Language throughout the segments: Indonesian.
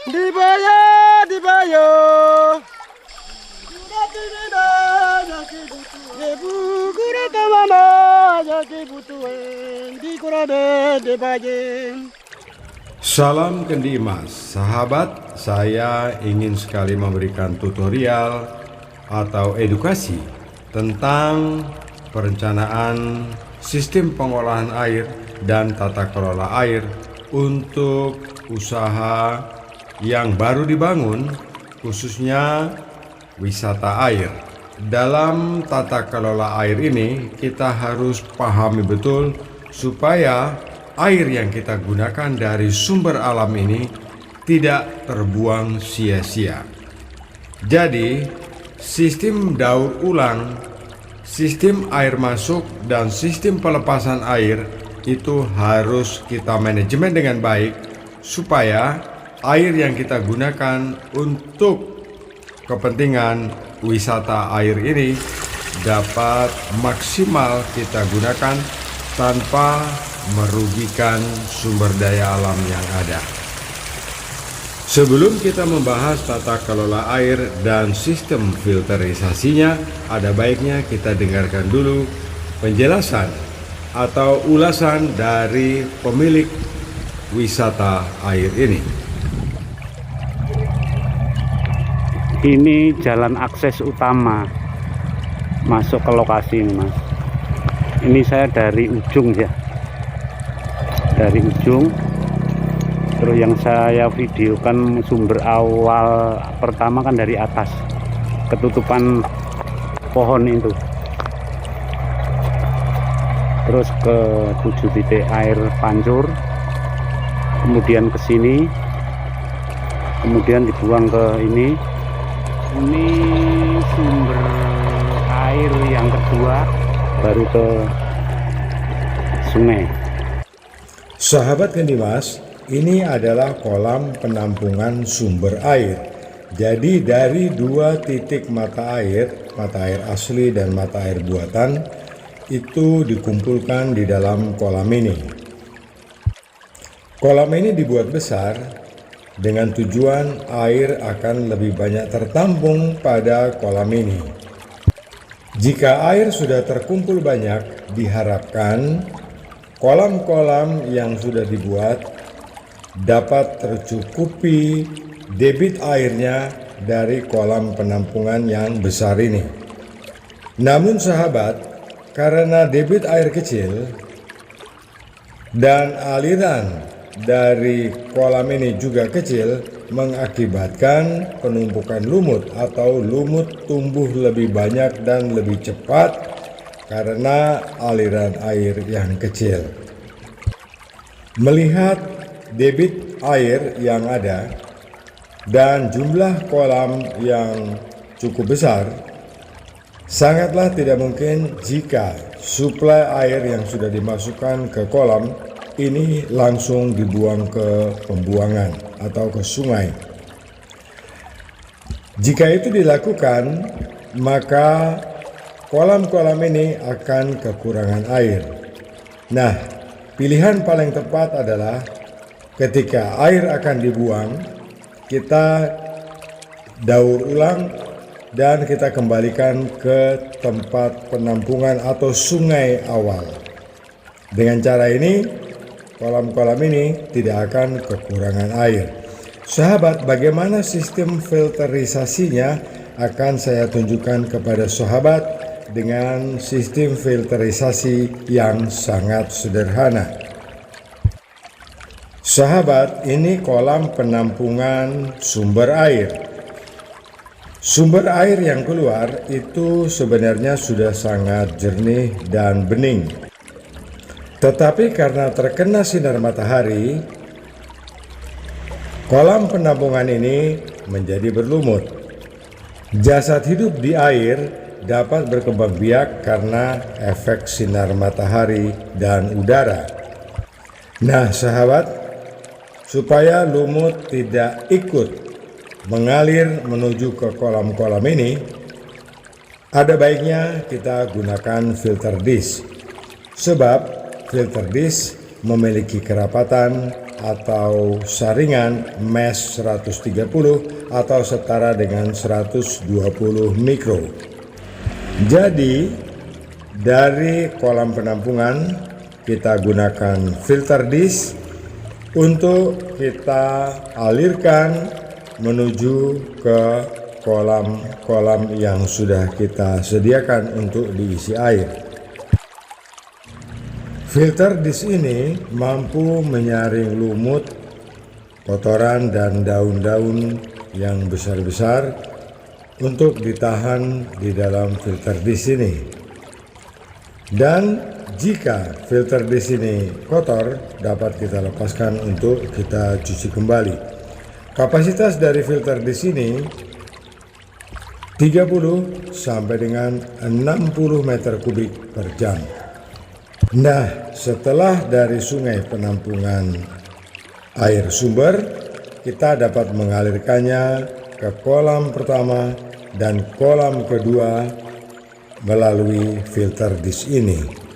Dibaya, dibaya. Debu kura tamama, jaki butuhen, di kura de bajen. Salam Kendi Mas, sahabat, saya ingin sekali memberikan tutorial atau edukasi tentang perencanaan sistem pengolahan air dan tata kelola air untuk usaha yang baru dibangun, khususnya wisata air. Dalam tata kelola air ini, kita harus pahami betul supaya air yang kita gunakan dari sumber alam ini tidak terbuang sia-sia. Jadi, sistem daur ulang, sistem air masuk, dan sistem pelepasan air itu harus kita manajemen dengan baik supaya air yang kita gunakan untuk kepentingan wisata air ini dapat maksimal kita gunakan tanpa merugikan sumber daya alam yang ada. Sebelum kita membahas tata kelola air dan sistem filterisasinya, ada baiknya kita dengarkan dulu penjelasan atau ulasan dari pemilik wisata air ini. Ini jalan akses utama masuk ke lokasi ini, Mas. Ini saya dari ujung ya, dari ujung. Terus yang saya videokan sumber awal pertama kan dari atas, ketutupan pohon itu. Terus ke 7 titik air pancur, kemudian ke sini, kemudian dibuang ke ini. Ini sumber air yang kedua, baru ke sungai. Sahabat Kendi Mas, ini adalah kolam penampungan sumber air. Jadi dari 2 titik mata air asli dan mata air buatan, itu dikumpulkan di dalam kolam ini. Kolam ini dibuat besar dengan tujuan air akan lebih banyak tertampung pada kolam ini. Jika air sudah terkumpul banyak, diharapkan kolam-kolam yang sudah dibuat dapat tercukupi debit airnya dari kolam penampungan yang besar ini. Namun sahabat, karena debit air kecil dan aliran dari kolam ini juga kecil, mengakibatkan penumpukan lumut atau lumut tumbuh lebih banyak dan lebih cepat karena aliran air yang kecil. Melihat debit air yang ada dan jumlah kolam yang cukup besar, sangatlah tidak mungkin jika suplai air yang sudah dimasukkan ke kolam ini langsung dibuang ke pembuangan atau ke sungai. Jika itu dilakukan, maka kolam-kolam ini akan kekurangan air. Nah, pilihan paling tepat adalah ketika air akan dibuang, kita daur ulang dan kita kembalikan ke tempat penampungan atau sungai awal. Dengan cara ini, kolam-kolam ini tidak akan kekurangan air. Sahabat, bagaimana sistem filterisasinya akan saya tunjukkan kepada sahabat dengan sistem filterisasi yang sangat sederhana. Sahabat, ini kolam penampungan sumber air. Sumber air yang keluar itu sebenarnya sudah sangat jernih dan bening. Tetapi karena terkena sinar matahari, kolam penampungan ini menjadi berlumut. Jasad hidup di air dapat berkembang biak karena efek sinar matahari dan udara. Nah sahabat, supaya lumut tidak ikut mengalir menuju ke kolam-kolam ini, ada baiknya kita gunakan filter dish. Sebab filter dish memiliki kerapatan atau saringan mesh 130 atau setara dengan 120 mikro. Jadi dari kolam penampungan kita gunakan filter dish untuk kita alirkan menuju ke kolam-kolam yang sudah kita sediakan untuk diisi air. Filter dish ini mampu menyaring lumut, kotoran dan daun-daun yang besar-besar untuk ditahan di dalam filter dish ini. Dan jika filter dish ini kotor, dapat kita lepaskan untuk kita cuci kembali. Kapasitas dari filter dish ini 30 sampai dengan 60 meter kubik per jam. Nah, setelah dari sungai penampungan air sumber, kita dapat mengalirkannya ke kolam pertama dan kolam kedua melalui filter dish ini.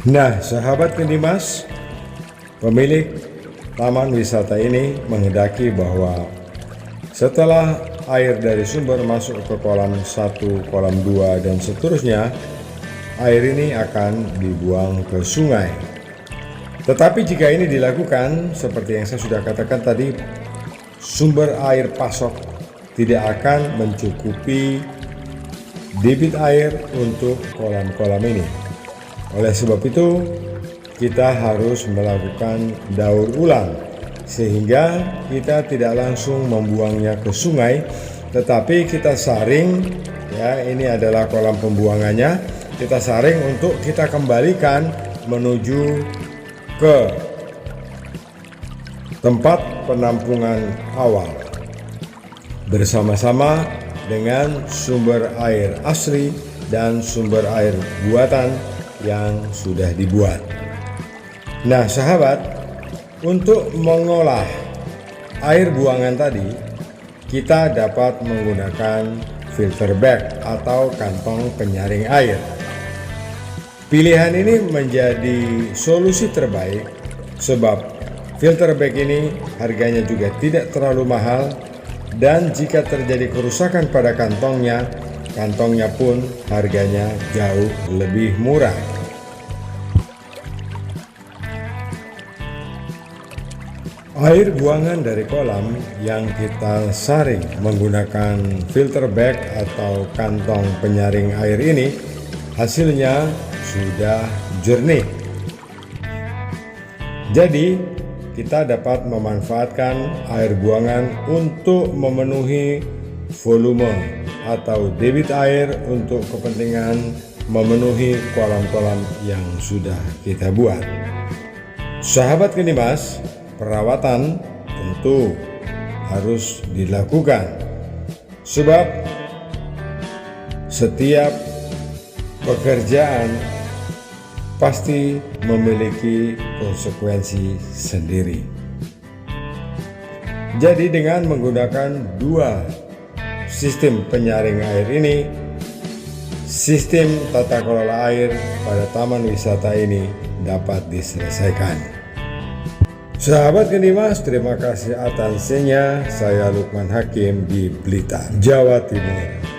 Nah, sahabat Kendimas, pemilik taman wisata ini menghendaki bahwa setelah air dari sumber masuk ke kolam 1, kolam 2, dan seterusnya, air ini akan dibuang ke sungai. Tetapi jika ini dilakukan, seperti yang saya sudah katakan tadi, sumber air pasok tidak akan mencukupi debit air untuk kolam-kolam ini. Oleh sebab itu, kita harus melakukan daur ulang sehingga kita tidak langsung membuangnya ke sungai, tetapi kita saring, ya, ini adalah kolam pembuangannya, kita saring untuk kita kembalikan menuju ke tempat penampungan awal bersama-sama dengan sumber air asli dan sumber air buatan yang sudah dibuat. Nah, sahabat, untuk mengolah air buangan tadi, kita dapat menggunakan filter bag atau kantong penyaring air. Pilihan ini menjadi solusi terbaik sebab filter bag ini harganya juga tidak terlalu mahal, dan jika terjadi kerusakan pada kantongnya pun harganya jauh lebih murah. Air buangan dari kolam yang kita saring menggunakan filter bag atau kantong penyaring air ini hasilnya sudah jernih. Jadi kita dapat memanfaatkan air buangan untuk memenuhi volume atau debit air untuk kepentingan memenuhi kolam-kolam yang sudah kita buat. Sahabat Kendimas, perawatan tentu harus dilakukan sebab setiap pekerjaan pasti memiliki konsekuensi sendiri. Jadi dengan menggunakan dua sistem penyaring air ini, sistem tata kelola air pada taman wisata ini dapat diselesaikan. Sahabat Kendimas, terima kasih atas atensinya. Saya Lukman Hakim di Blitar, Jawa Timur.